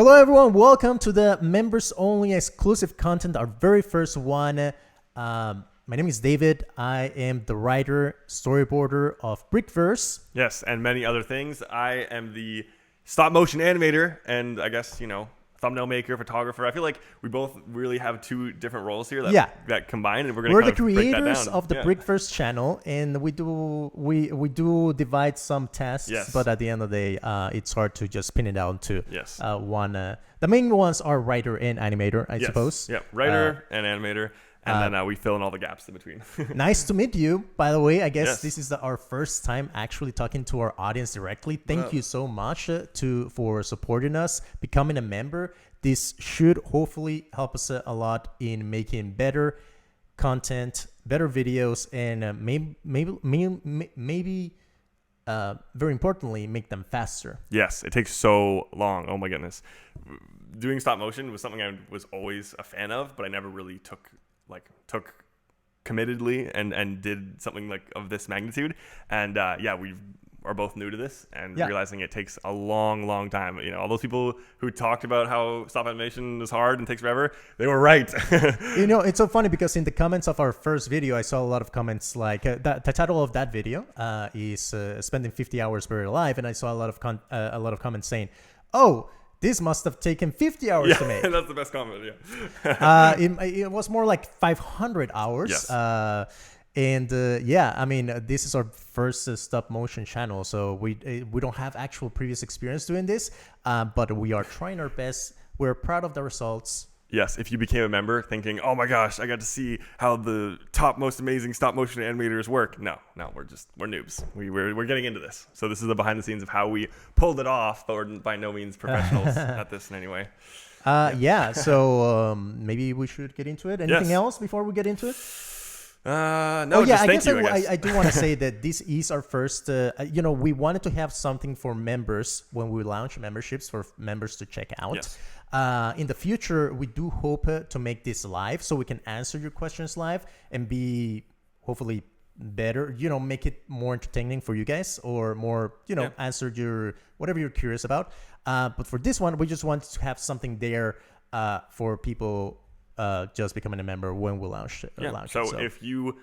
Hello, everyone. Welcome to the members only exclusive content, our very first one. My name is David. I am the writer, storyboarder of Brickverse. Yes, and many other things. I am the stop motion animator and I guess, thumbnail maker, photographer. I feel like we both really have two different roles here that combine, and we're the creators of the Brickverse channel, and we do divide some tasks, Yes. but at the end of the day, it's hard to just pin it down to Yes. one. The main ones are writer and animator, I suppose. Yeah, writer and animator. And then we fill in all the gaps in between. Nice to meet you, by the way. I guess Yes. this is our first time actually talking to our audience directly. Thank you so much for supporting us, becoming a member. This should hopefully help us a lot in making better content, better videos, and maybe very importantly, make them faster. Yes, it takes so long. Oh my goodness. Doing stop motion was something I was always a fan of, but I never really took committedly and did something like of this magnitude. And we are both new to this and realizing it takes a long time. All those people who talked about how stop animation is hard and takes forever, they were right. It's so funny because in the comments of our first video, I saw a lot of comments like the title of that video is spending 50 hours per live, and I saw a lot of comments saying, "Oh, this must have taken 50 hours to make." That's the best comment. Yeah. It was more like 500 hours. Yes. This is our first stop motion channel, so we don't have actual previous experience doing this, but we are trying our best. We're proud of the results. Yes, if you became a member thinking, "Oh my gosh, I got to see how the top most amazing stop motion animators work." No, we're noobs. We're getting into this. So this is the behind the scenes of how we pulled it off, but we're by no means professionals at this in any way. So maybe we should get into it. Anything else before we get into it? No, just thank you, I guess. I do want to say that this is our first, we wanted to have something for members when we launch memberships for members to check out. Yes. In the future, we do hope to make this live so we can answer your questions live and be hopefully better, make it more entertaining for you guys or more, answer your whatever you're curious about. But for this one, we just wanted to have something there for people just becoming a member when we launch it. So if you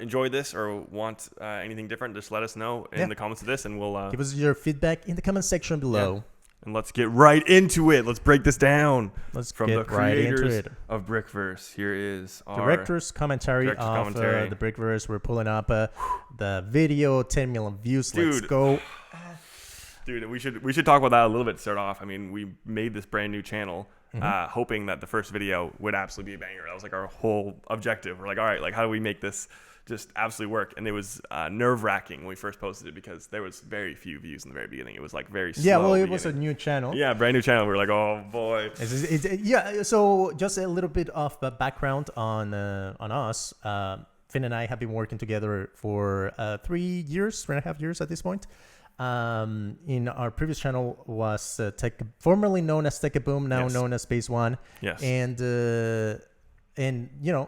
enjoy this or want anything different, just let us know in the comments of this, and we'll give us your feedback in the comment section below. Yeah. And let's get right into it. Let's break this down. From the creators of Brickverse. Here is our director's commentary of the Brickverse. We're pulling up the video, 10 million views. Let's go. Dude, we should talk about that a little bit to start off. I mean, we made this brand new channel hoping that the first video would absolutely be a banger. That was like our whole objective. We're like, all right, like how do we make this just absolutely work? And it was nerve-wracking when we first posted it because there was very few views in the very beginning. It was like very slow. It was a new channel. Yeah, brand new channel. We were like, oh boy. So just a little bit of background on us. Finn and I have been working together for 3 and a half years at this point. In our previous channel was formerly known as Tech Boom, now known as Space One. Yes. And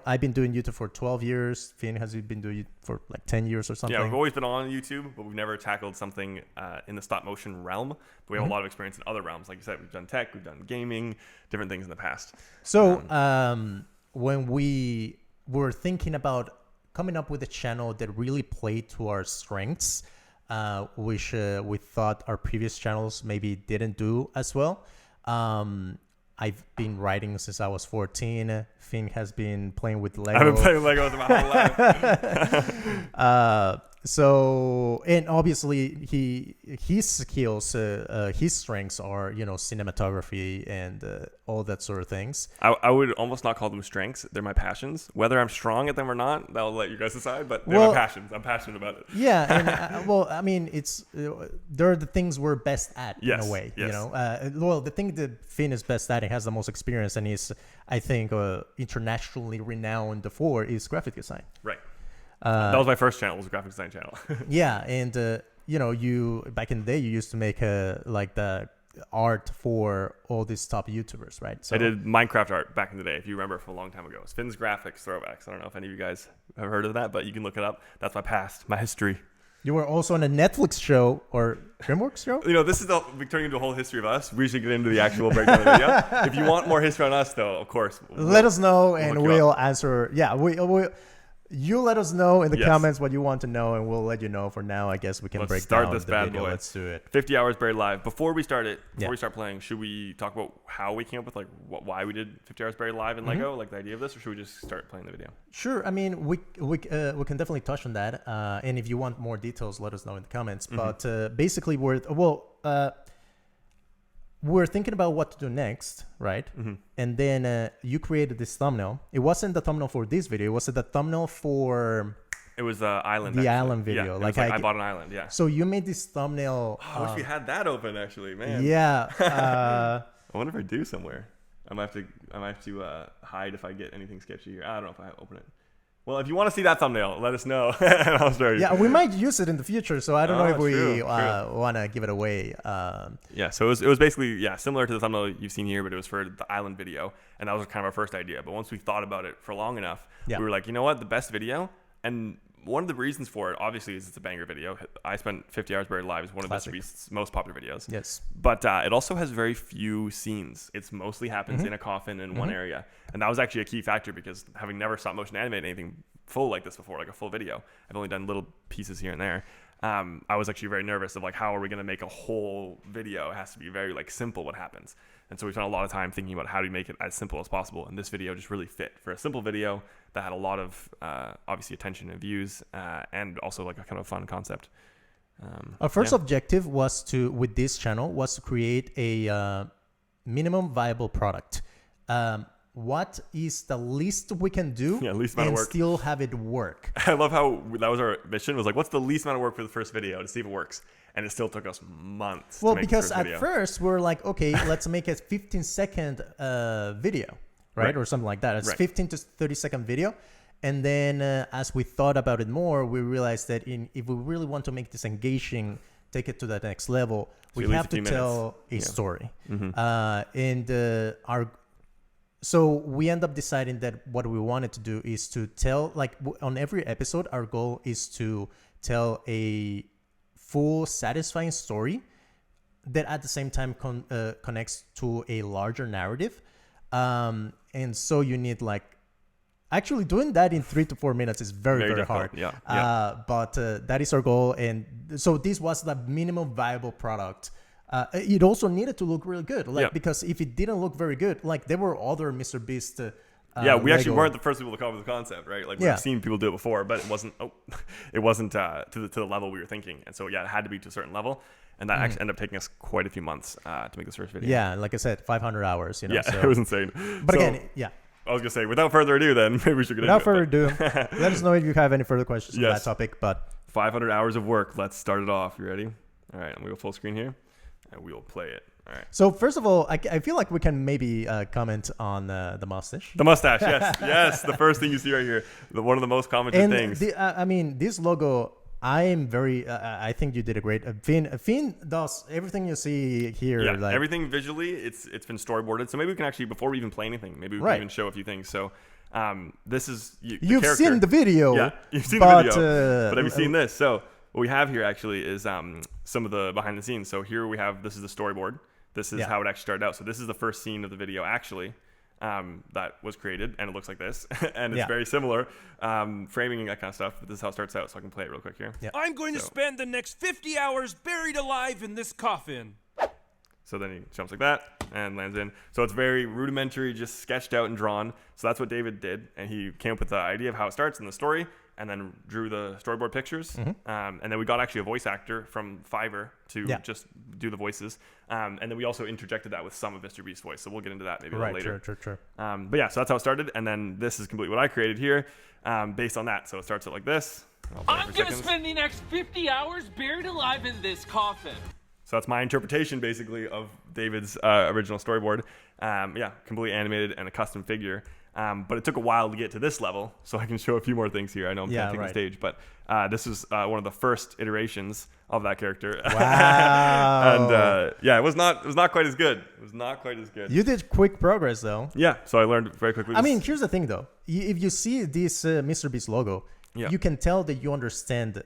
I've been doing YouTube for 12 years. Finn has been doing it for like 10 years or something. Yeah, we've always been on YouTube, but we've never tackled something in the stop motion realm. But we have a lot of experience in other realms. Like you said, we've done tech, we've done gaming, different things in the past. So when we were thinking about coming up with a channel that really played to our strengths, which we thought our previous channels maybe didn't do as well. I've been writing since I was 14. Finn has been playing with Lego. I've been playing with Lego my whole life. And obviously his skills, his strengths are, cinematography and all that sort of things. I would almost not call them strengths. They're my passions. Whether I'm strong at them or not, that'll let you guys decide. But they're my passions. I'm passionate about it. Yeah, and it's they're the things we're best at in a way. Yes. The thing that Finn is best at, and has the most experience, and is I think internationally renowned for, is graphic design. Right. That was my first channel. It was a graphic design channel. Yeah, and you back in the day, you used to make like the art for all these top YouTubers, right? So I did Minecraft art back in the day, if you remember, from a long time ago. It's Finn's Graphics Throwbacks. I don't know if any of you guys have heard of that, but you can look it up. That's my past, my history. You were also on a Netflix show or DreamWorks show. You know, this is we're turning into a whole history of us. We should get into the actual breakdown of the video. If you want more history on us, though, of course, let us know and we'll answer. Yeah, you let us know in the comments what you want to know, and we'll let you know. For now, I guess we can break down this bad boy. Let's do it. 50 hours buried live. Before we start playing, should we talk about how we came up with like why we did 50 hours buried live in Lego, like the idea of this, or should we just start playing the video? Sure. I mean, we can definitely touch on that. And if you want more details, let us know in the comments. But basically, we're thinking about what to do next, right? And then you created this thumbnail. It wasn't the thumbnail for this video. It was the thumbnail for... It was the island. The island video. Yeah, like I bought an island, yeah. So you made this thumbnail... I wish we had that open, actually, man. Yeah. I wonder if I do somewhere. I might have to hide if I get anything sketchy here. I don't know if I open it. Well, if you want to see that thumbnail, let us know. And I'll start. Yeah, we might use it in the future, so I don't know if we want to give it away. Yeah, so it was basically similar to the thumbnail you've seen here, but it was for the island video, and that was kind of our first idea. But once we thought about it for long enough, we were like, you know what, the best video, and one of the reasons for it, obviously, is it's a banger video. I spent 50 hours buried live. It's one of MrBeast's most popular videos. Yes. But it also has very few scenes. It's mostly happens in a coffin in one area. And that was actually a key factor because having never stop motion animated anything full like this before, like a full video, I've only done little pieces here and there. I was actually very nervous of like, how are we going to make a whole video? It has to be very like simple what happens. And so we spent a lot of time thinking about how do we make it as simple as possible. And this video just really fit for a simple video that had a lot of obviously attention and views and also like a kind of fun concept. Our first objective was with this channel was to create a minimum viable product. What is the least we can do least amount of work. Still have it work? I love how that was our mission. It was like, what's the least amount of work for the first video to see if it works? And it still took us months. Well, to make because the first video. At first we're like, okay, let's make a 15-second video, right? Or something like that. It's 15 to 30-second video. And then as we thought about it more, we realized that if we really want to make this engaging, take it to the next level, we have to tell a story. So we end up deciding that what we wanted to do is to tell, like on every episode, our goal is to tell a full, satisfying story that at the same time connects to a larger narrative. And so you need actually doing that in 3 to 4 minutes is very hard. But that is our goal. And so this was the minimum viable product. It also needed to look really good, because if it didn't look very good, there were other MrBeast. We actually weren't the first people to come up with the concept, right? We've seen people do it before, but it wasn't to the level we were thinking, and so it had to be to a certain level, and that actually ended up taking us quite a few months to make this first video. Yeah, like I said, 500 hours. So. It was insane. But again, I was gonna say, without further ado, then maybe we should get into it. Without further ado, let us know if you have any further questions on that topic. But 500 hours of work. Let's start it off. You ready? All right, I'm gonna go full screen here. And we will play it. All right. So first of all, I feel like we can maybe comment on the mustache. The mustache, yes, yes. The first thing you see right here, one of the most commented things. I mean, this logo, I think you did a great. Finn does everything you see here. Yeah, everything visually, it's been storyboarded. So maybe we can actually, before we even play anything, maybe we can even show a few things. So this is you've seen the video. Yeah, you've seen the video. But have you seen this? So what we have here actually is some of the behind the scenes. So here we have, this is the storyboard. This is how it actually started out. So this is the first scene of the video actually that was created, and it looks like this. And it's very similar, framing and that kind of stuff. But this is how it starts out, so I can play it real quick here. Yeah. I'm going to spend the next 50 hours buried alive in this coffin. So then he jumps like that and lands in. So it's very rudimentary, just sketched out and drawn. So that's what David did. And he came up with the idea of how it starts in the story, and then drew the storyboard pictures. And then we got actually a voice actor from Fiverr to just do the voices. And then we also interjected that with some of MrBeast's voice. So we'll get into that maybe a little later. Sure. But yeah, so that's how it started. And then this is completely what I created here based on that. So it starts out like this. I'm going to spend the next 50 hours buried alive in this coffin. So that's my interpretation, basically, of David's original storyboard. Completely animated and a custom figure. But it took a while to get to this level, so I can show a few more things here. I know I'm kind of taking the stage, but this is one of the first iterations of that character. Wow! And it was not quite as good. It was not quite as good. You did quick progress, though. Yeah, so I learned very quickly. I mean, here's the thing, though. If you see this MrBeast logo, you can tell that you understand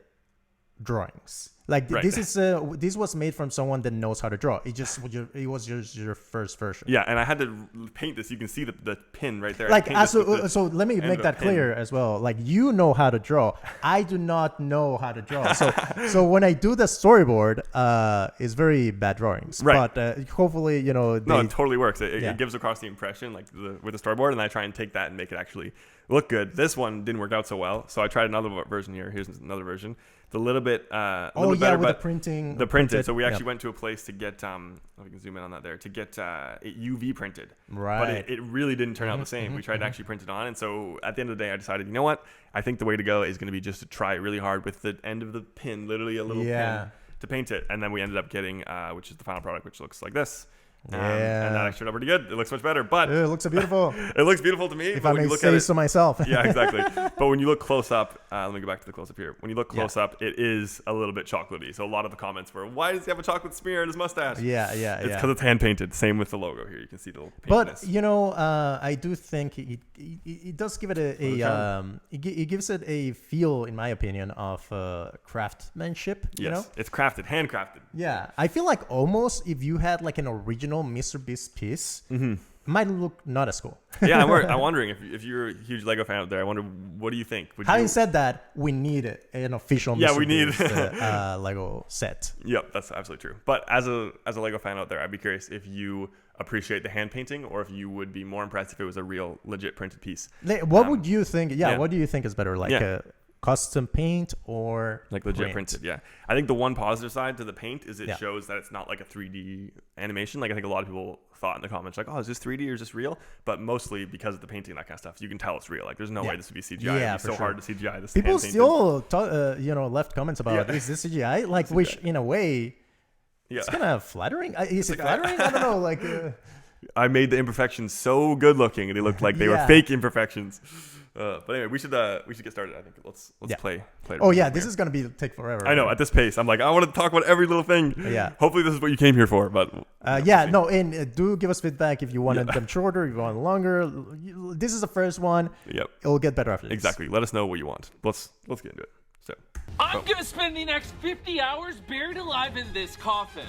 drawings. Like Right. this was made from someone that knows how to draw. It was just your first version. Yeah, and I had to paint this. You can see the pin right there. Like so let me make that clear as well. Like you know how to draw. I do not know how to draw. So when I do the storyboard, it's very bad drawings. Right. But hopefully, No, it totally works. It gives across the impression like with the storyboard, and I try and take that and make it actually look good. This one didn't work out so well, so I tried another version here. Here's another version. It's a little bit better, with but the printing. the printed. So we actually went to a place to get if we can zoom in on that there, to get it UV printed. Right. But it really didn't turn out the same. We tried to actually print it on, and so at the end of the day, I decided, you know what? I think the way to go is going to be just to try really hard with the end of the pin, literally a little pin, to paint it, and then we ended up getting which is the final product, which looks like this. And that actually turned out pretty good. It looks much better, but it looks beautiful. It looks beautiful to me. If I may say so myself. Yeah, exactly. But when you look close up, let me go back to the close up here. When you look close up, it is a little bit chocolatey. So a lot of the comments were, "Why does he have a chocolate smear in his mustache?" It's because it's hand painted. Same with the logo here. You can see the little paintedness. But I do think it does give it it gives it a feel, in my opinion, of craftsmanship. Yes, you know? it's crafted, handcrafted. Yeah, I feel like almost if you had like an original MrBeast piece, might look not as cool. Yeah, I'm wondering if you're a huge Lego fan out there. I wonder, what do you think? Having said that, we need an official we need Lego set. Yep, that's absolutely true. But as a Lego fan out there, I'd be curious if you appreciate the hand painting, or if you would be more impressed if it was a real legit printed piece. What would you think? What do you think is better, like custom paint or like legit printed? Yeah, I think the one positive side to the paint is it shows that it's not like a 3D animation. Like I think a lot of people thought in the comments, like, oh, is this 3D or is this real? But mostly because of the painting and that kind of stuff, you can tell it's real. Like there's no way this would be CGI. It'd be so hard to CGI this. People still left comments about is this CGI? Like which in a way it's kind of flattering. Is it flattering? I don't know. Like I made the imperfections so good looking, and they looked like they were fake imperfections. But anyway, we should get started. I think let's play. Oh yeah, this is gonna take forever. I know, at this pace, I'm like, I want to talk about every little thing. Yeah. Hopefully, this is what you came here for. But and do give us feedback if you wanted them shorter, if you want longer. This is the first one. Yep. It'll get better after this. Exactly. Let us know what you want. Let's get into it. So. I'm gonna spend the next 50 hours buried alive in this coffin.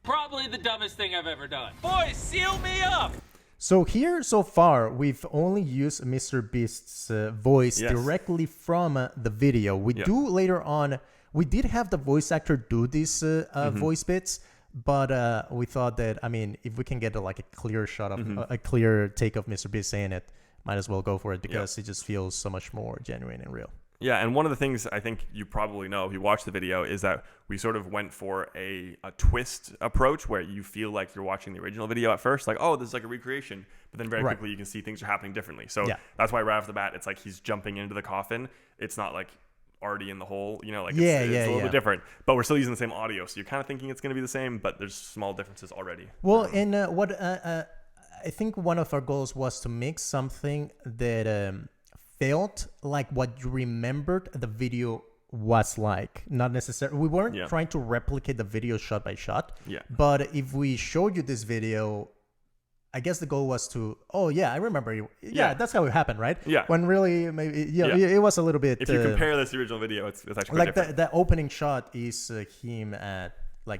Probably the dumbest thing I've ever done. Boys, seal me up! So here, so far, we've only used MrBeast's voice directly from the video. We do later on, we did have the voice actor do these voice bits, but we thought that, I mean, if we can get a clear shot of, a clear take of MrBeast saying it, might as well go for it because it just feels so much more genuine and real. Yeah, and one of the things I think you probably know if you watch the video is that we sort of went for a twist approach where you feel like you're watching the original video at first, like, oh, this is like a recreation, but then very quickly you can see things are happening differently. So that's why right off the bat, it's like he's jumping into the coffin. It's not like already in the hole, it's a little bit different, but we're still using the same audio. So you're kind of thinking it's going to be the same, but there's small differences already. Well, and what I think one of our goals was to make something that felt like what you remembered the video was like. Not necessarily, we weren't trying to replicate the video shot by shot. Yeah. But if we showed you this video, I guess the goal was to, I remember you. Yeah, that's how it happened, right? Yeah. When really, maybe, it was a little bit. If you compare this to the original video, it's actually like the opening shot is him at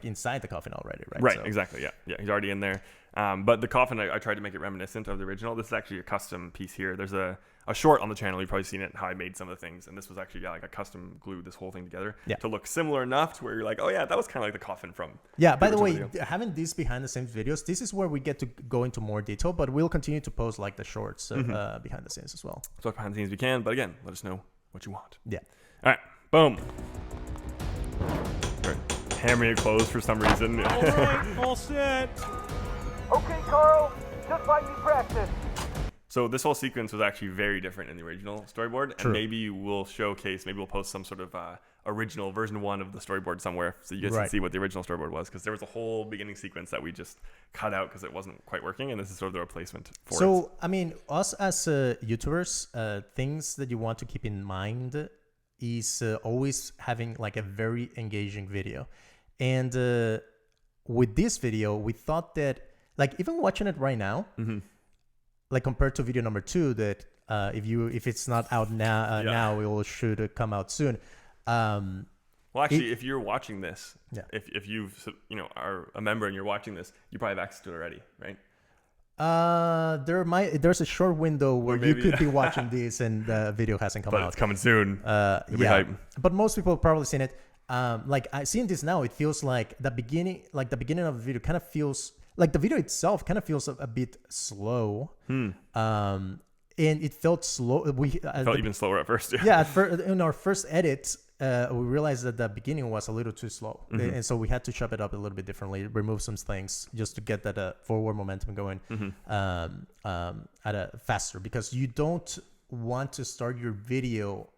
inside the coffin already, right? Right, exactly. Yeah, he's already in there. But the coffin, I tried to make it reminiscent of the original. This is actually a custom piece here. There's a short on the channel. You've probably seen it, how I made some of the things. And this was actually like a custom glued this whole thing together to look similar enough to where you're like, oh yeah, that was kind of like the coffin from. Yeah, by the way, having these behind the scenes videos, this is where we get to go into more detail, but we'll continue to post the shorts behind the scenes as well. So behind the scenes we can, but again, let us know what you want. Yeah. All right, boom. Hammering it closed for some reason. All right, all set. Okay, Carl, just like you practiced. So this whole sequence was actually very different in the original storyboard. True. And maybe we'll post some sort of original version 1 of the storyboard somewhere so you guys can see what the original storyboard was, because there was a whole beginning sequence that we just cut out because it wasn't quite working, and this is sort of the replacement for it. So, I mean, us as YouTubers, things that you want to keep in mind is always having a very engaging video. And with this video, we thought that, even watching it right now, compared to video number 2, that if it's not out now, now it should come out soon. Well, actually, if you're watching this, Yeah. if you've are a member and you're watching this, you probably have access to it already, right? There's a short window where you could be watching this and the video hasn't come But out. it's coming soon. It'll be Yeah, hype. but most people have probably seen it. Like I seeing this now, it feels like the beginning of the video kind of feels like the video itself kind of feels a bit slow. And it felt slow. Felt even slower at first. Yeah, in our first edit, we realized that the beginning was a little too slow, and so we had to chop it up a little bit differently, remove some things just to get that forward momentum going at a faster, because you don't want to start your video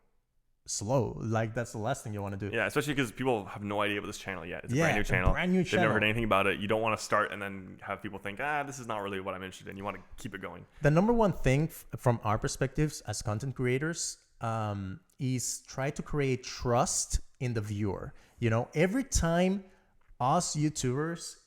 slow. Like that's the last thing you want to do. Yeah, especially because people have no idea about this channel yet. It's a Yeah, brand new channel. brand new They've never channel. heard anything about it. You don't want to start and then have people think, this is not really what I'm interested in. You want to keep it going. The number one thing from our perspectives as content creators is try to create trust in the viewer. You know, every time us YouTubers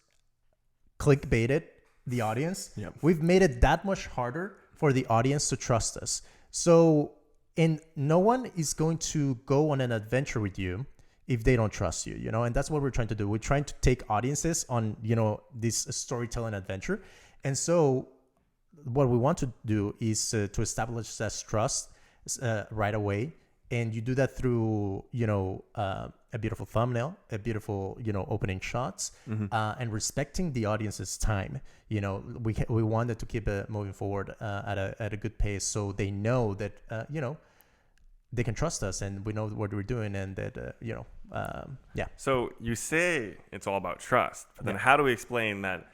clickbaited the audience, we've made it that much harder for the audience to trust us. So, and no one is going to go on an adventure with you if they don't trust you, you know, and that's what we're trying to do. We're trying to take audiences on, you know, this storytelling adventure. And so what we want to do is to establish that trust right away. And you do that through, you know, a beautiful thumbnail, a beautiful, you know, opening shots, and respecting the audience's time. You know, we wanted to keep it moving forward at a good pace, so they know that, you know, they can trust us and we know what we're doing, and that, you know, yeah. So you say it's all about trust, but then how do we explain that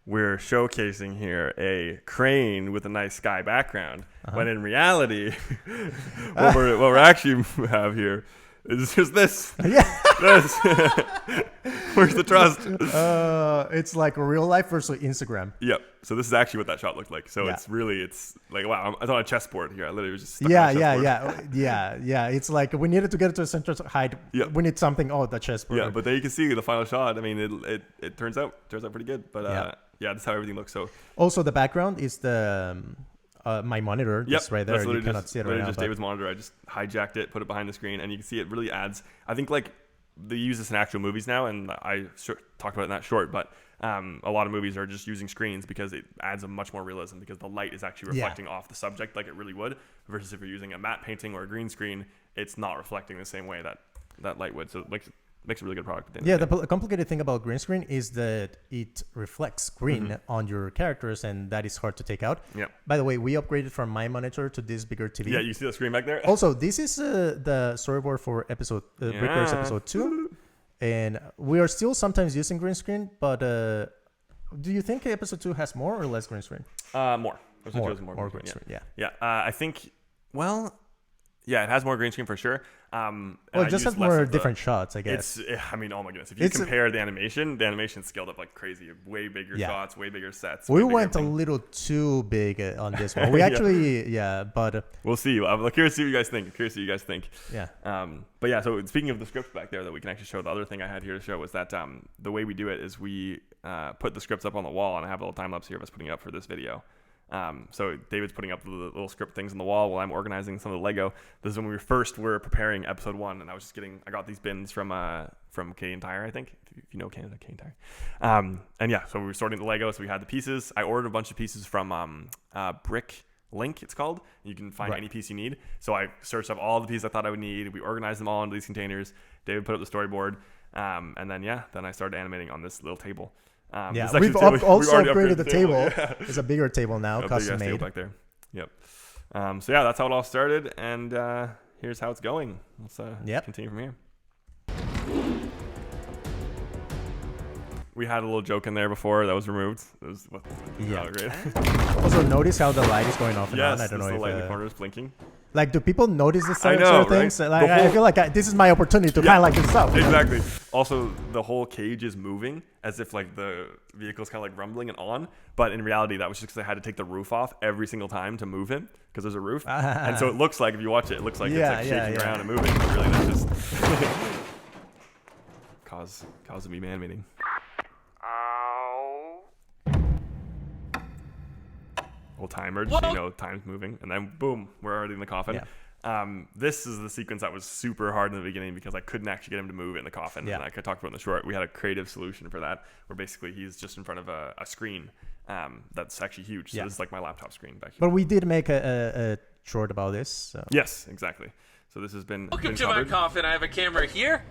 we're showcasing here a crane with a nice sky background, when in reality, what we actually have here is just this. This. Where's the trust? It's like real life versus Instagram. Yep. So this is actually what that shot looked like. So it's like, wow, I was on a chessboard here. I literally was just stuck on a chessboard. Yeah. It's like we needed to get it to a center height. We need something. The chessboard. Yeah, but there you can see the final shot. I mean, it turns out pretty good. But yeah, that's how everything looks. So also the background is the my monitor. Just right there. You cannot see it right now. Just David's monitor. I just hijacked it, put it behind the screen, and you can see it really adds. I think like they use this in actual movies now, and I talked about it in that short, but a lot of movies are just using screens because it adds a much more realism, because the light is actually reflecting off the subject like it really would, versus if you're using a matte painting or a green screen, it's not reflecting the same way that light would. So it makes a really good product. The complicated thing about green screen is that it reflects green on your characters, and that is hard to take out. Yeah. By the way, we upgraded from my monitor to this bigger TV. Yeah, you see the screen back there? Also, this is the storyboard for Brickverse episode 2. And we are still sometimes using green screen, but do you think episode 2 has more or less green screen? More. More green screen, yeah. I think, well, yeah, it has more green screen for sure. Well, it just has more different shots, I guess. I mean, oh my goodness. If you compare the animation's scaled up like crazy. Way bigger shots, way bigger sets. We went a little too big on this one. We actually, but... We'll see. I'm curious to see what you guys think. Yeah. But yeah, so speaking of the scripts back there that we can actually show, the other thing I had here to show was that the way we do it is we put the scripts up on the wall, and I have a little time lapse here of us putting it up for this video. So David's putting up the little script things on the wall while I'm organizing some of the Lego. This is when we were preparing episode 1, and I got these bins from Canadian Tire, I think, if you know Canadian Tire. And yeah, so we were sorting the Lego, so we had the pieces. I ordered a bunch of pieces from Brick Link, it's called. You can find any piece you need. So I searched up all the pieces I thought I would need. We organized them all into these containers. David put up the storyboard, and then I started animating on this little table. We've also upgraded the table. Yeah. It's a bigger table now, custom made. Back there. Yep. So yeah, that's how it all started, and here's how it's going. Let's continue from here. We had a little joke in there before that was removed. It was great. Also, notice how the light is going off and on. I don't know if the light in the if corner is blinking. Like, do people notice this sort know, of things? Like, I feel like this is my opportunity to kind of like this up. Exactly. Also, the whole cage is moving as if like the vehicle's kind of like rumbling and on. But in reality, that was just because I had to take the roof off every single time to move him, because there's a roof. And so it looks like, if you watch it, it looks like it's like shaking around and moving. But really, that's just cause of me man-meeting. Little timer, just, time's moving, and then boom, we're already in the coffin. This is the sequence that was super hard in the beginning because I couldn't actually get him to move in the coffin. Yeah. And like I talked about in the short, we had a creative solution for that where basically he's just in front of a screen that's actually huge. So Yeah. this is like my laptop screen back here. But we did make a short about this. So. Yes, exactly. So this has been Welcome been to my covered. coffin. I have a camera here,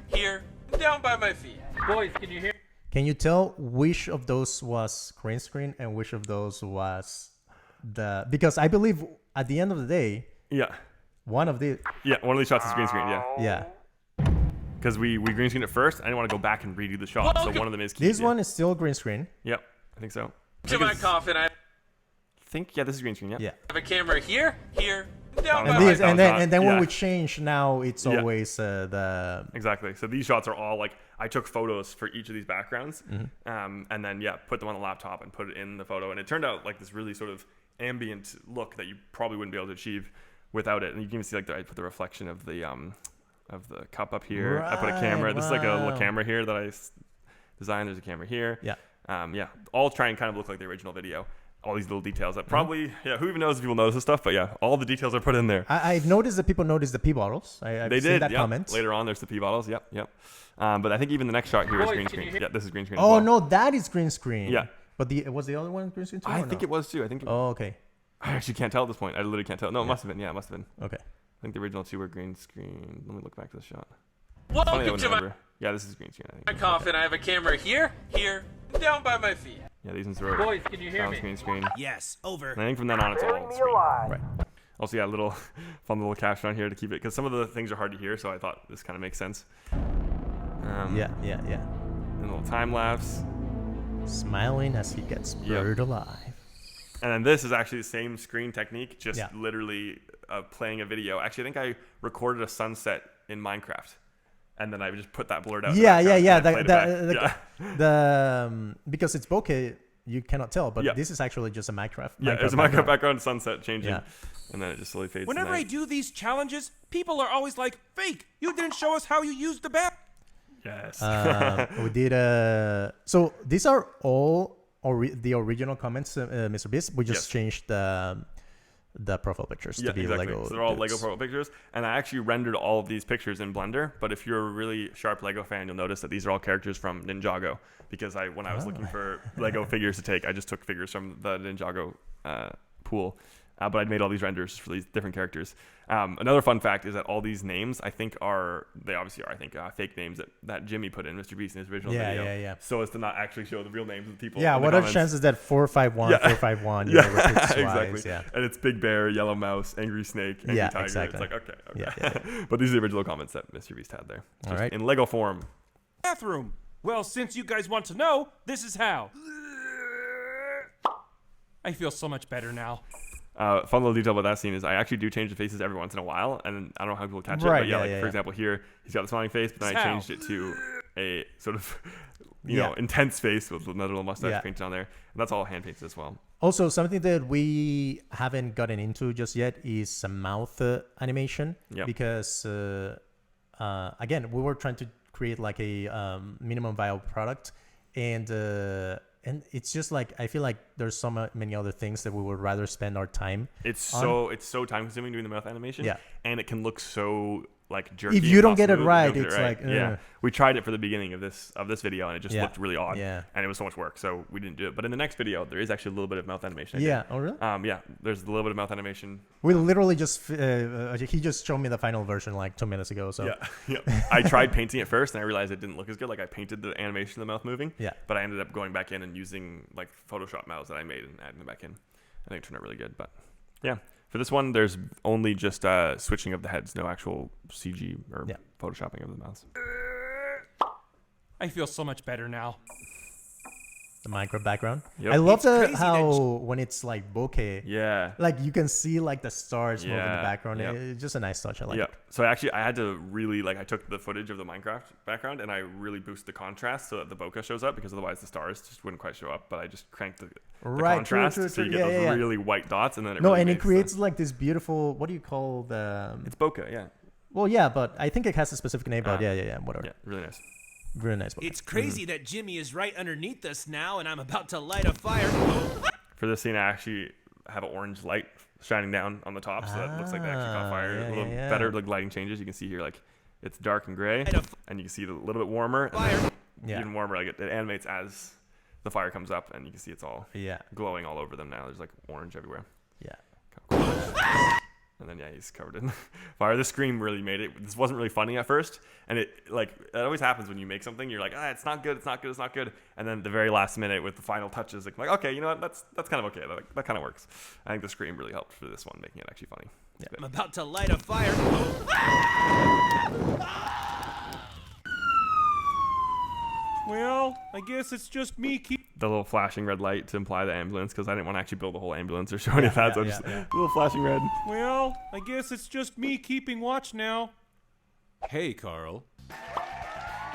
down by my feet. Boys, can you hear? Can you tell which of those was green screen and which of those was because I believe at the end of the day, Yeah. one of the One of these shots is green screen, yeah. Because we green screened it first. I didn't want to go back and redo the shot. So one of them is key. This one is still green screen. Yep, I think so. To my coffin. I This is green screen, Yeah. have a camera here, down by And my this, feet. and then when yeah. we change now, it's Yeah. always the Exactly. So these shots are all like I took photos for each of these backgrounds, Mm-hmm. and then put them on the laptop and put it in the photo, and it turned out like this really sort of ambient look that you probably wouldn't be able to achieve without it. And you can even see like I put the reflection of the cup up here. I put a camera. This is like a little wow. camera here that I designed. There's a camera here. Yeah. All try and kind of look like the original video. All these little details that probably who even knows if people notice this stuff, but all the details are put in there. I've noticed that people notice the pee bottles. I've They seen did that yep. comment. Later on. There's the pee bottles. Yep. But I think even the next shot here is Boys, green can you screen. hear- Yeah, this is green screen. as Oh well. no, that is green screen. Yeah. But was the other one green screen too? I or think no? it was too. I think. Oh, okay. I actually can't tell at this point. I literally can't tell. No, it must have been. Yeah, it must have been. Okay. I think the original two were green screen. Let me look back to the shot. Funny I Welcome wouldn't to my remember. Yeah, this is green screen. I think. coffin. I have a camera here, down by my feet. Yeah, these ones were. Boys, can you hear that was me? green screen. Yes, over. And I think from then on it's all Burying me screen. alive. Right. Also, a little fun little caption on here to keep it because some of the things are hard to hear, so I thought this kind of makes sense. Yeah. And a little time lapse. Smiling as he gets buried alive. And then this is actually the same screen technique, just Yeah. literally playing a video. Actually, I think I recorded a sunset in Minecraft, and then I just put that blurred out. in the Yeah. background, and I played it back. Because it's bokeh, you cannot tell, but Yeah. this is actually just a Minecraft. Yeah, it's a Minecraft background sunset changing, Yeah. and then it just slowly fades. to Whenever I night. do these challenges, people are always like, fake, you didn't show us how you used the bat. Yes. We did. So these are all the original comments, MrBeast. We just Yes. changed the profile pictures Yeah, to be exactly. Lego. So they're all dudes. Lego profile pictures, and I actually rendered all of these pictures in Blender. But if you're a really sharp Lego fan, you'll notice that these are all characters from Ninjago. Because when I was looking for Lego figures to take, I just took figures from the Ninjago pool. But I'd made all these renders for these different characters. Another fun fact is that all these names, I think, obviously are fake names that Jimmy put in, MrBeast, in his original video. Yeah. So as to not actually show the real names of the people. Yeah, in the what are the comments. chances that 451, 451, Yeah, repeats twice? exactly. Yeah. And it's Big Bear, Yellow Mouse, Angry Snake, Angry Yeah, Tiger. exactly. It's like, okay. Yeah, But these are the original comments that MrBeast had there. All Just right. in Lego form. Bathroom. Well, since you guys want to know, this is how. I feel so much better now. Fun little detail about that scene is I actually do change the faces every once in a while, and I don't know how people catch it, Right, but yeah, like yeah, for yeah. example here, he's got the smiling face, but then I How? changed it to a sort of, Yeah. intense face with another little mustache Yeah. painted on there, and that's all hand painted as well. Also, something that we haven't gotten into just yet is a mouth animation. Yep. Because, again, we were trying to create like a minimum viable product. And it's just like, I feel like there's so many other things that we would rather spend our time. It's so time consuming doing the mouth animation, Yeah. and it can look so like jerky. If you and don't not get it smooth, right, if you don't it's get like, yeah. We tried it for the beginning of this video, and it just Yeah. looked really odd, Yeah. and it was so much work, so we didn't do it. But in the next video, there is actually a little bit of mouth animation. I Yeah. did. Oh, really? Yeah, there's a little bit of mouth animation. We literally just, he just showed me the final version like 2 minutes ago. So Yeah. I tried painting it first, and I realized it didn't look as good. Like I painted the animation of the mouth moving. Yeah. But I ended up going back in and using like Photoshop mouths that I made and adding them back in. I think it turned out really good. But yeah, for this one, there's only just switching of the heads, no actual CG or Yeah. photoshopping of the mouths. I feel so much better now. the Minecraft background. Yep. I love It's crazy how when it's like bokeh, Yeah. like you can see like the stars move in the Yeah, background. yep. It's just a nice touch. I like Yeah. it. So I had to really I took the footage of the Minecraft background and I really boosted the contrast so that the bokeh shows up, because otherwise the stars just wouldn't quite show up. But I just cranked the Right, true, contrast true, so true. you get Yeah, those yeah, yeah. really white dots, and then it No, really and it makes creates like this beautiful. What do you call the? it's bokeh. Yeah. Well, yeah, but I think it has a specific name. But Ah. yeah, whatever. Yeah. Really nice. Really nice. Bokeh. It's crazy that Jimmy is right underneath us now, and I'm about to light a fire. For this scene, I actually have an orange light shining down on the top, so that looks like they actually caught fire. A little better, like lighting changes. You can see here, like it's dark and gray, and you can see it a little bit warmer. And even warmer, like it animates as the fire comes up, and you can see it's all glowing all over them now. There's like orange everywhere. Yeah. And then he's covered in fire. The scream really made it. This wasn't really funny at first, and it always happens when you make something. You're like, it's not good, it's not good, it's not good, and then the very last minute with the final touches, like okay, you know what, that's kind of okay. That kind of works. I think the scream really helped for this one, making it actually funny. I'm about to light a fire. Well, I guess it's just me. The little flashing red light to imply the ambulance, because I didn't want to actually build a whole ambulance or show any of that, so just a little flashing red. Well, I guess it's just me keeping watch now. Hey, Carl.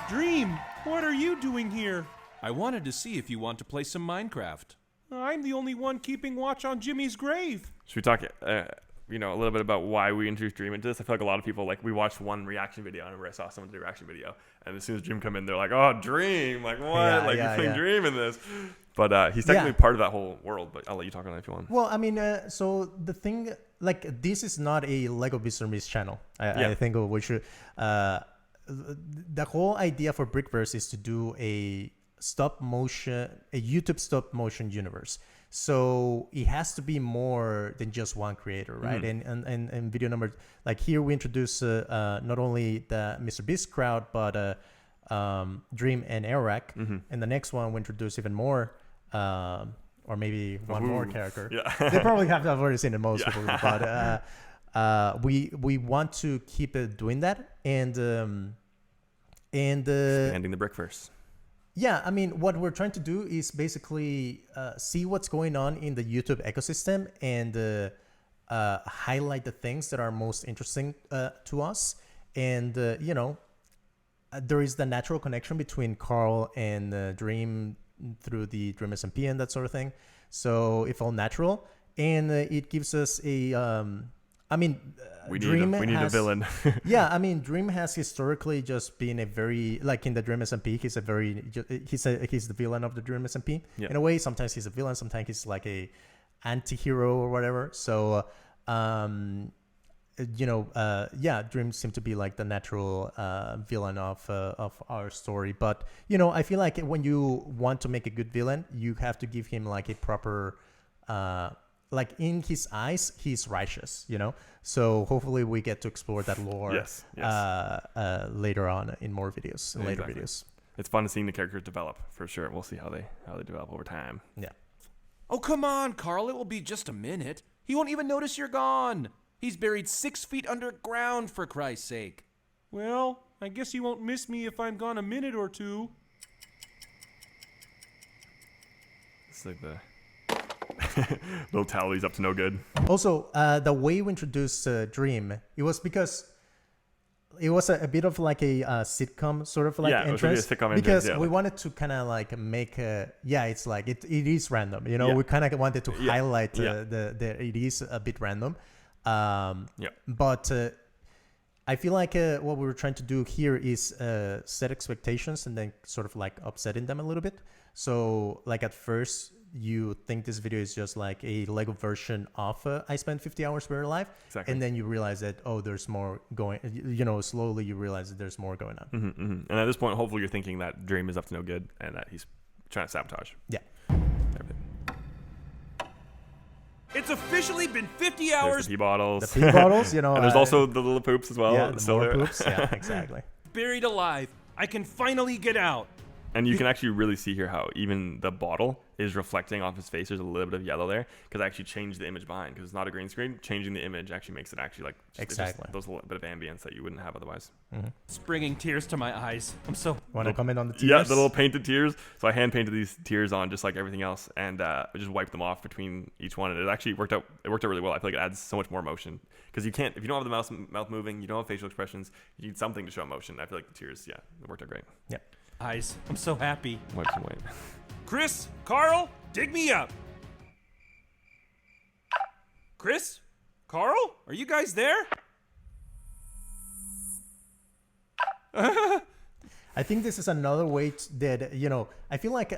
Dream, what are you doing here? I wanted to see if you want to play some Minecraft. I'm the only one keeping watch on Jimmy's grave. Should we talk a little bit about why we introduced Dream into this? I feel like a lot of people, we watched one reaction video, and I saw someone do a reaction video, and as soon as Dream come in, they're like, oh, Dream, like what? You're playing Dream in this. But he's technically part of that whole world, but I'll let you talk on that if you want. Well, I mean, so the thing, this is not a Lego MrBeast channel. I think we should, the whole idea for Brickverse is to do a YouTube stop motion universe. So it has to be more than just one creator, right? Mm-hmm. And video number, here we introduce not only the MrBeast crowd, but Dream and Eric. Mm-hmm. And the next one we introduce even more, or maybe one more character. Yeah. They probably have already seen it most people, but we want to keep doing that and expanding the Brickverse. Yeah, I mean, what we're trying to do is basically see what's going on in the YouTube ecosystem and highlight the things that are most interesting to us. And, there is the natural connection between Carl and Dream through the Dream SMP and that sort of thing. So it felt natural. And it gives us a... we need a villain. Yeah, I mean, Dream has historically just been a very, in the Dream SMP, he's the villain of the Dream SMP. Yeah. In a way, sometimes he's a villain, sometimes he's like a anti-hero or whatever. So, Dream seemed to be like the natural villain of our story. But, I feel like when you want to make a good villain, you have to give him like a proper... in his eyes, he's righteous, So hopefully we get to explore that lore later on in more videos, later videos. It's fun seeing the characters develop, for sure. We'll see how they develop over time. Yeah. Oh, come on, Carl. It will be just a minute. He won't even notice you're gone. He's buried 6 feet underground, for Christ's sake. Well, I guess he won't miss me if I'm gone a minute or two. It's like the... little towel, he's up to no good. Also, the way we introduced Dream, it was because it was a bit of like a sitcom sort of entrance. It was really a sitcom because we wanted to kind of make it's like it is random. We kind of wanted to highlight the it is a bit random. But I feel like what we were trying to do here is set expectations and then sort of upsetting them a little bit. So at first, you think this video is just like a Lego version of I Spent 50 Hours Buried Alive. Exactly. And then you realize that, there's more going, slowly you realize that there's more going on. Mm-hmm, mm-hmm. And at this point, hopefully you're thinking that Dream is up to no good and that he's trying to sabotage. Yeah. It's officially been 50 hours. There's the pee bottles. The pee bottles, And there's also the little poops as well. Yeah, the more poops. Yeah, exactly. Buried alive. I can finally get out. And you can actually really see here how even the bottle is reflecting off his face. There's a little bit of yellow there because I actually changed the image behind because it's not a green screen. Changing the image actually makes it actually exactly those little bit of ambience that you wouldn't have otherwise. Mm-hmm. It's bringing tears to my eyes. I'm so... Want to comment on the tears? Yeah, the little painted tears. So I hand painted these tears on just like everything else, and I just wiped them off between each one. And it actually worked out. It worked out really well. I feel like it adds so much more emotion because if you don't have the mouth moving, you don't have facial expressions, you need something to show emotion. I feel like the tears, it worked out great. Yeah. Eyes. I'm so happy. Wipe some white. Chris, Carl, dig me up. Chris, Carl, are you guys there? I think this is another way that, I feel like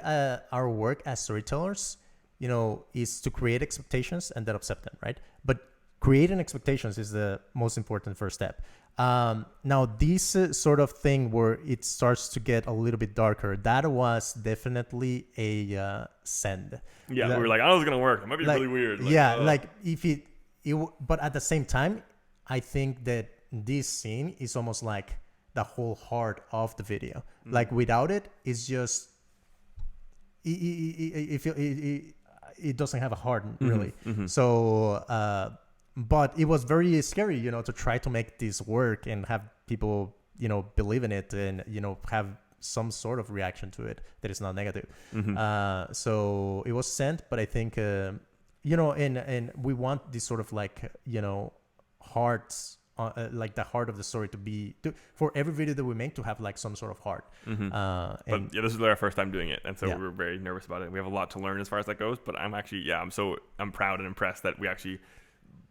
our work as storytellers is to create expectations and then accept them, right? But creating expectations is the most important first step. Now, this sort of thing where it starts to get a little bit darker, that was definitely a send. Yeah, we were like, I don't know if it's going to work. It might be really weird. But at the same time, I think that this scene is almost like the whole heart of the video. Like without it, it's just it doesn't have a heart really. So but it was very scary, to try to make this work and have people believe in it and have some sort of reaction to it that is not negative. So it was sent, but I think and we want this sort of like hearts, like the heart of the story for every video that we make to have like some sort of heart. But yeah, this is our first time doing it, and so we were very nervous about it. We have a lot to learn as far as that goes, but I'm actually I'm proud and impressed that we actually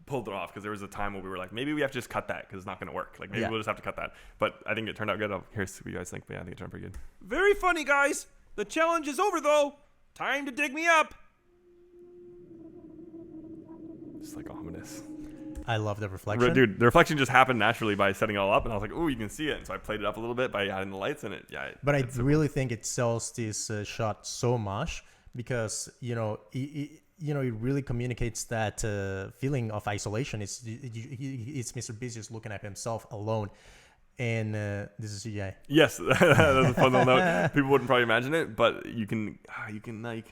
pulled it off, because there was a time where we were like, maybe we have to just cut that because it's not going to work. Like maybe we'll just have to cut that. But I think it turned out good. Here's what you guys think. But yeah, I think it turned pretty good. Very funny, guys. The challenge is over, though. Time to dig me up. Just like ominous. I love the reflection. Dude, the reflection just happened naturally by setting it all up, and I was like, oh, you can see it. And so I played it up a little bit by adding the lights in it. Yeah. But I really think it sells this shot so much because, it really communicates that feeling of isolation. It's MrBeast just looking at himself alone. And this is CGI. Yes, that's a fun little note. People wouldn't probably imagine it, but you can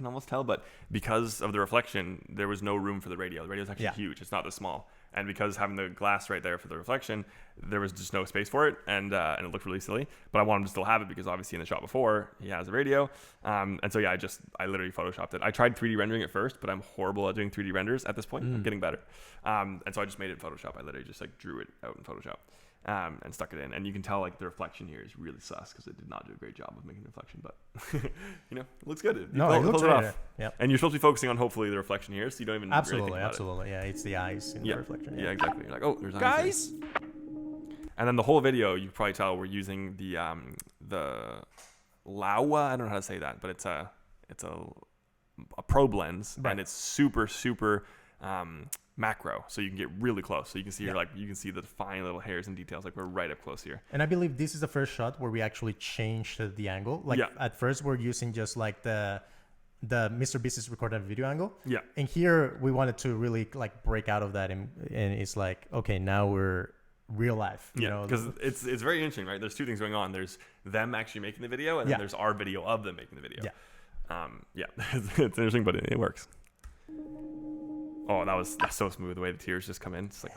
almost tell. But because of the reflection, there was no room for the radio. The radio is actually huge. It's not this small. And because having the glass right there for the reflection, there was just no space for it, and it looked really silly. But I wanted him to still have it because obviously in the shot before he has a radio. And so I literally photoshopped it. I tried 3D rendering at first, but I'm horrible at doing 3D renders at this point. I'm getting better. And so I just made it in Photoshop. I literally just like drew it out in Photoshop. And stuck it in, and you can tell like the reflection here is really sus because it did not do a great job of making the reflection, but it looks good. It looks off. Right. Yeah. And you're supposed to be focusing on hopefully the reflection here, so you don't even really think about it. Yeah, it's the eyes in the reflection. Yeah, exactly. You're like, oh, there's eyes. Guys. And then the whole video, you can probably tell we're using the Laowa. I don't know how to say that, but it's a probe lens, and it's super macro, so you can get really close, so you can see you can see the fine little hairs and details, like we're right up close here. And I believe this is the first shot where we actually changed the angle. At first we're using just like the MrBeast is recorded video angle, and here we wanted to really like break out of that, and it's like, okay, now we're real life, because it's very interesting, right? There's two things going on. There's them actually making the video, and then there's our video of them making the video. It's interesting, but it works. Oh, that's so smooth, the way the tears just come in. It's like,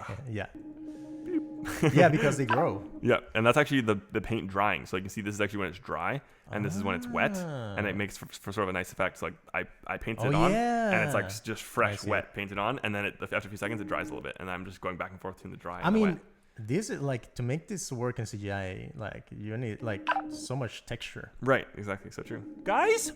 because they grow. Yeah, and that's actually the paint drying. So you can see this is actually when it's dry, and this is when it's wet, and it makes for sort of a nice effect. So like I painted it on, and it's like just fresh, wet painted on, and then after a few seconds it dries a little bit, and I'm just going back and forth between the dry and the wet. This is like, to make this work in CGI, like you need like so much texture. Right, exactly, so true. Guys.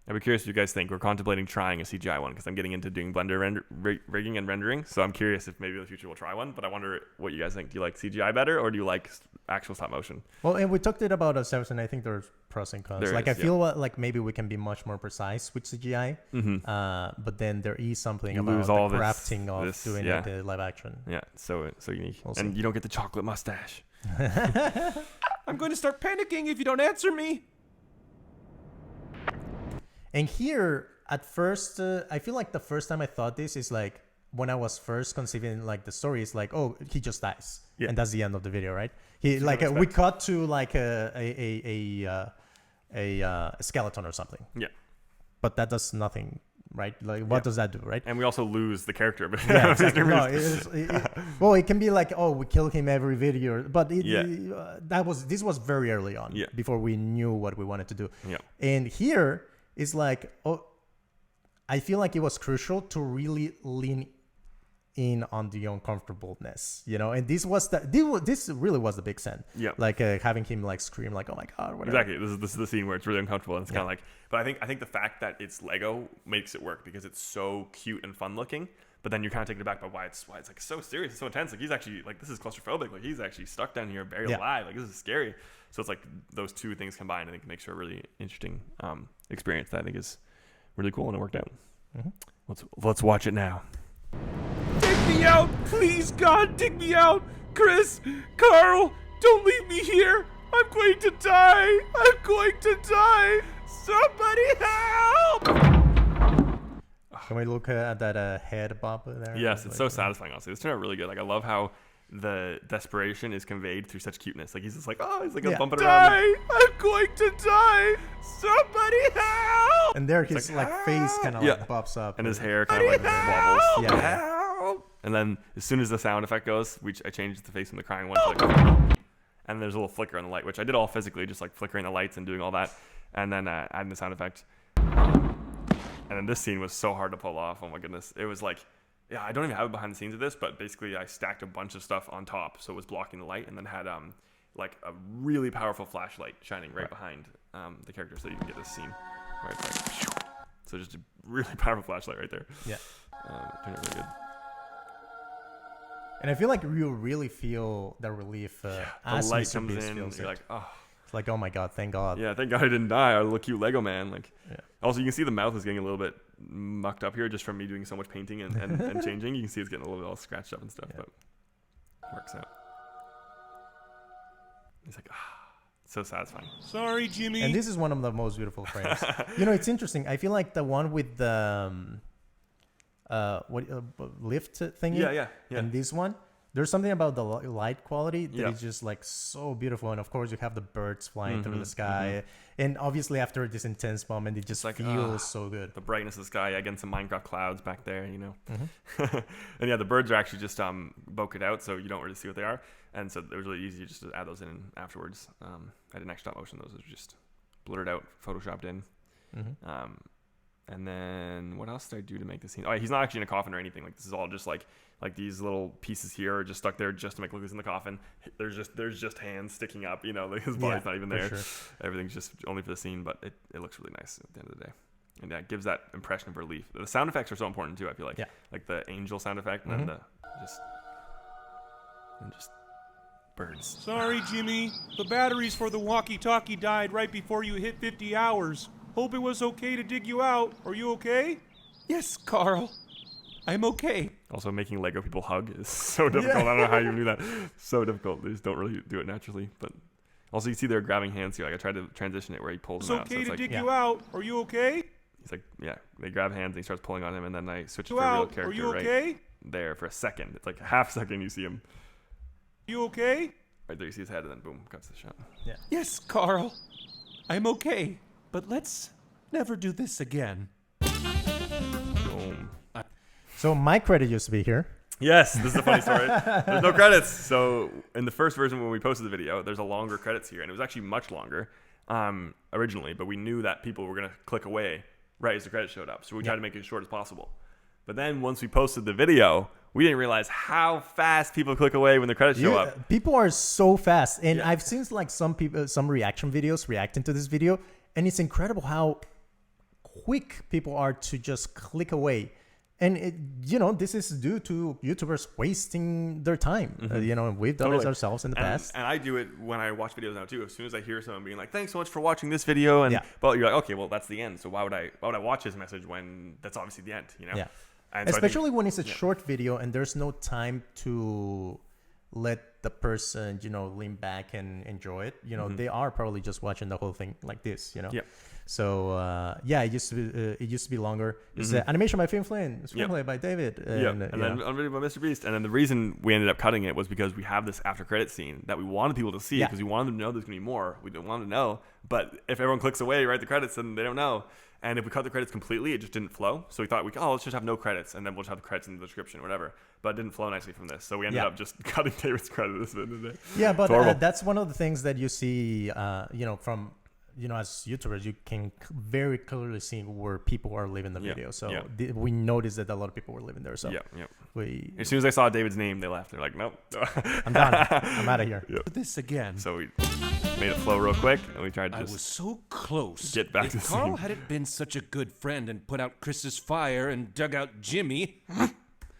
I'd be curious what you guys think. We're contemplating trying a CGI one because I'm getting into doing Blender rigging and rendering. So I'm curious if maybe in the future we'll try one. But I wonder what you guys think. Do you like CGI better, or do you like actual stop motion? Well, and we talked about ourselves, and I think there's pros and cons. I feel like maybe we can be much more precise with CGI. But then there is something about the crafting of doing it live action. Yeah, so unique. And you don't get the chocolate mustache. I'm going to start panicking if you don't answer me. And here, at first, I feel like the first time I thought this is like when I was first conceiving like the story. It's like, oh, he just dies, and that's the end of the video, right? We cut to like a skeleton or something. Yeah, but that does nothing, right? Like, what does that do, right? And we also lose the character. Yeah, exactly. Well, it can be like, oh, we kill him every video, but this was very early on, before we knew what we wanted to do. Yeah, and here. It's like, oh, I feel like it was crucial to really lean in on the uncomfortableness, you know. And this really was the big scene. Yeah. Like having him like scream like, oh my god, or whatever. Exactly. This is the scene where it's really uncomfortable, and it's kind of like. But I think the fact that it's Lego makes it work because it's so cute and fun looking. But then you're kind of taken aback by why it's like so serious, it's so intense. Like he's actually like, this is claustrophobic. Like he's actually stuck down here, buried alive. Like this is scary. So it's like those two things combined, I think, makes for a really interesting experience that I think is really cool, and it worked out. Let's watch it now. Dig me out! Please, God, dig me out! Chris! Carl! Don't leave me here! I'm going to die! I'm going to die! Somebody help! Can we look at that head bop there? Yes, it's so satisfying, honestly. This turned out really good. Like I love how the desperation is conveyed through such cuteness. Like he's just like, oh, he's like bumping around. I'm going to die! Somebody help! And there his like face kind of like pops up. And his hair kind of like wobbles. Yeah. And then as soon as the sound effect goes, I changed the face from the crying one to like, and there's a little flicker on the light, which I did all physically, just like flickering the lights and doing all that, and then adding the sound effect. And then this scene was so hard to pull off. Oh my goodness. It was like, yeah, I don't even have it behind the scenes of this, but basically I stacked a bunch of stuff on top so it was blocking the light, and then had like a really powerful flashlight shining right behind the character so you can get this scene where it's like, so just a really powerful flashlight right there. Yeah. Turned out really good. And I feel like you really feel the relief The as light Mr. comes Beast in, feels you're it. like, oh. It's like, oh my god, thank God. Yeah, thank God I didn't die. I look cute Lego man. Like, Yeah. Also, you can see the mouth is getting a little bit mucked up here just from me doing so much painting and changing. You can see it's getting a little bit all scratched up and stuff, but it works out. He's like, so satisfying. Sorry, Jimmy. And this is one of the most beautiful frames. You know, it's interesting. I feel like the one with the lift thingy. Yeah. And this one, there's something about the light quality that is Yeah. just like so beautiful. And of course, you have the birds flying through the sky. And obviously, after this intense moment, it just like, feels so good. The brightness of the sky, again, some Minecraft clouds back there, you know. And yeah, the birds are actually just bokeh out, so you don't really see what they are. And so it was really easy just to add those in afterwards. I didn't actually stop motion; those were just blurred out, photoshopped in. And then what else did I do to make the scene? Oh, he's not actually in a coffin or anything. Like this is all just like these little pieces here are just stuck there just to make it look like he's in the coffin. There's just hands sticking up. You know, like his body's not even there. Sure. Everything's just only for the scene, but it looks really nice at the end of the day. And yeah, it gives that impression of relief. The sound effects are so important too. I feel like like the angel sound effect and then the just birds. Sorry, Jimmy. The batteries for the walkie-talkie died right before you hit 50 hours. Hope it was okay to dig you out. Are you okay? Yes, Carl. I'm okay. Also, making Lego people hug is so difficult. I don't know how you do that. So difficult. They just don't really do it naturally. But also, you see they're grabbing hands here. Like I tried to transition it where he pulls It's them out. okay So it's to like dig you out. Are you okay? he's like, yeah. They grab hands and he starts pulling on him, and then I switch to You a real out. character Are you right okay? there for a second. It's like a half second you see him. You okay? Right there you see his head, and then boom, cuts the shot. Yes, Carl. I'm okay. But let's never do this again. Boom. So my credit used to be here. Yes, this is a funny story. There's no credits. So in the first version when we posted the video, there's a longer credits here, and it was actually much longer originally, but we knew that people were going to click away right as the credits showed up. So we tried to make it as short as possible. But then once we posted the video, we didn't realize how fast people click away when the credits show up. People are so fast. And I've seen like some reaction videos reacting to this video, and it's incredible how quick people are to just click away. And this is due to YouTubers wasting their time. We've done it ourselves in the past. And I do it when I watch videos now too. As soon as I hear someone being like, "Thanks so much for watching this video," and but you're like, "Okay, well that's the end. So why would I watch his message when that's obviously the end?" You know? Yeah. And so especially when it's a short video and there's no time to let the person lean back and enjoy it. They are probably just watching the whole thing like this. Yeah. So it used to be longer. It's animation by Film Flynn, screenplay by David. And then unwritten by MrBeast. And then the reason we ended up cutting it was because we have this after credit scene that we wanted people to see because we wanted them to know there's gonna be more. We didn't want to know, but if everyone clicks away, right, the credits, then they don't know. And if we cut the credits completely, it just didn't flow. So we thought let's just have no credits, and then we'll just have the credits in the description or whatever. But it didn't flow nicely from this, so we ended up just cutting David's credits. Yeah, but that's one of the things that you see, from as YouTubers, you can very clearly see where people are living the Yeah, video. So yeah. we noticed that a lot of people were living there. So Yeah. we, As soon as they saw David's name, they left. They're like, nope. I'm done. I'm out of here. This again. So we made it flow real quick, and we tried to I just was so close. get back if to the Carl scene. hadn't been such a good friend and put out Chris's fire and dug out Jimmy.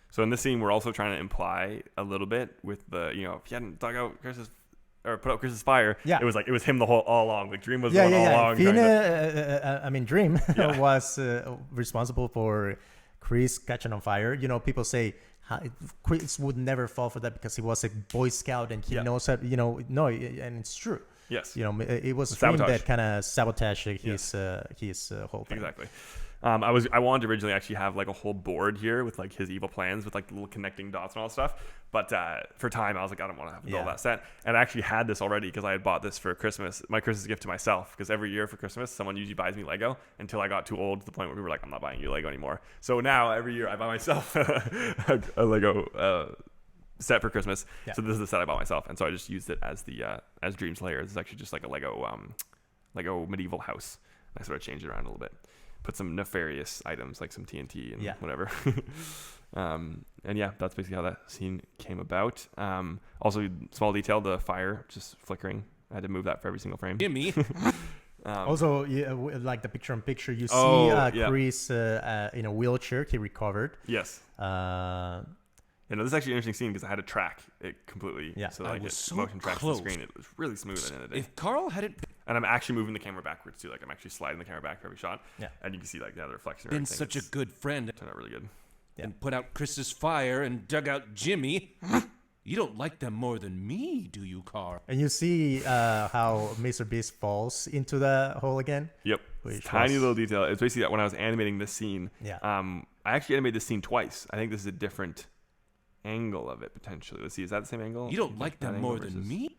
So in this scene, we're also trying to imply a little bit with the, if you hadn't dug out Chris's or put out Chris's fire, Yeah. it was him all along. Like Dream was the one all along. Dream was responsible for Chris catching on fire. People say Chris would never fall for that because he was a Boy Scout and he knows how. No, and it's true. Yes. It was Dream Sabotage. that kind of sabotaged his whole thing. Exactly. I wanted to originally actually have like a whole board here with like his evil plans with like the little connecting dots and all that stuff. But for time, I was like, I don't want to have to build that set. And I actually had this already because I had bought this for Christmas, my Christmas gift to myself. Because every year for Christmas, someone usually buys me Lego until I got too old to the point where we were like, I'm not buying you Lego anymore. So now every year I buy myself a Lego set for Christmas. Yeah. So this is the set I bought myself. And so I just used it as the as Dream's lair. This is actually just like a Lego medieval house. I sort of changed it around a little bit. Put some nefarious items like some TNT and whatever. And yeah, that's basically how that scene came about. Also, small detail, the fire just flickering. I had to move that for every single frame. Jimmy. Also, like the picture-in-picture, you see Chris in a wheelchair. He recovered. Yes. This is actually an interesting scene because I had to track it completely. Yeah. So like motion tracks the screen. It was really smooth at the end of the day. If Carl hadn't and I'm actually moving the camera backwards too. Like I'm actually sliding the camera back for every shot. Yeah. And you can see like the reflection. been such a good friend Turned out really good. and put out Chris's fire and dug out Jimmy, you don't like them more than me, do you, Carl? And you see how MrBeast falls into the hole again. Yep. Tiny little detail. It's basically that when I was animating this scene. Yeah. I actually animated this scene twice. I think this is a different angle of it potentially. Let's see. Is that the same angle? You don't like them more than me?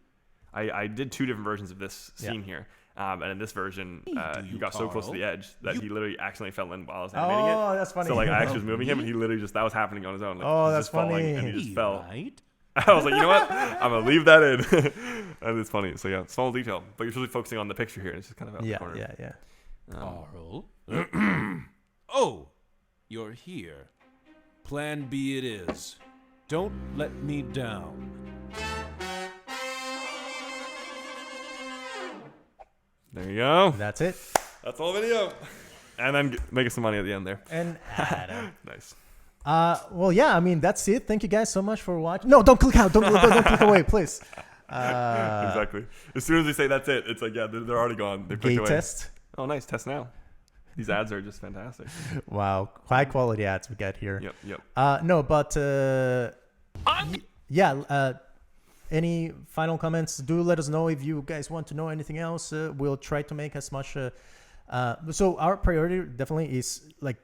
I did two different versions of this scene here. And in this version, he got so close to the edge that he literally accidentally fell in while I was animating it. Oh, that's funny. So like I actually was moving him, and he literally that was happening on his own. Like, that's just falling, funny. and he just fell. Right? I was like, you know what? I'm gonna leave that in. And it's funny. So yeah, small detail, but you're really focusing on the picture here. It's just kind of out the corner. Yeah. Carl? Oh, you're here. Plan B it is. Don't let me down. There you go. That's it. That's all video. And then making some money at the end there. And Adam. Nice. Well, yeah. I mean, that's it. Thank you guys so much for watching. No, don't click out. Don't click away, please. Exactly. As soon as they say that's it, it's like they're already gone. They Gay test. Oh, nice. Test now. These ads are just fantastic. Wow, high quality ads we got here. Yep. No, but any final comments? Do let us know if you guys want to know anything else. We'll try to make as much. So our priority definitely is like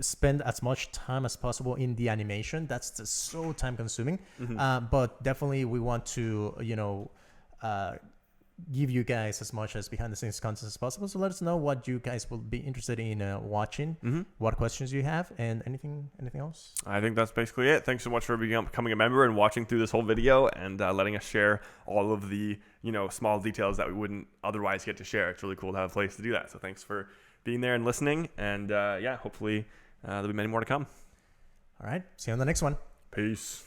spend as much time as possible in the animation. That's just so time consuming. Mm-hmm. But definitely we want to give you guys as much as behind the scenes content as possible. So let us know what you guys will be interested in watching, what questions you have, and anything else. I think that's basically it. Thanks so much for becoming a member and watching through this whole video and letting us share all of the small details that we wouldn't otherwise get to share. It's really cool to have a place to do that. So thanks for being there and listening. And hopefully there'll be many more to come. All right. See you on the next one. Peace.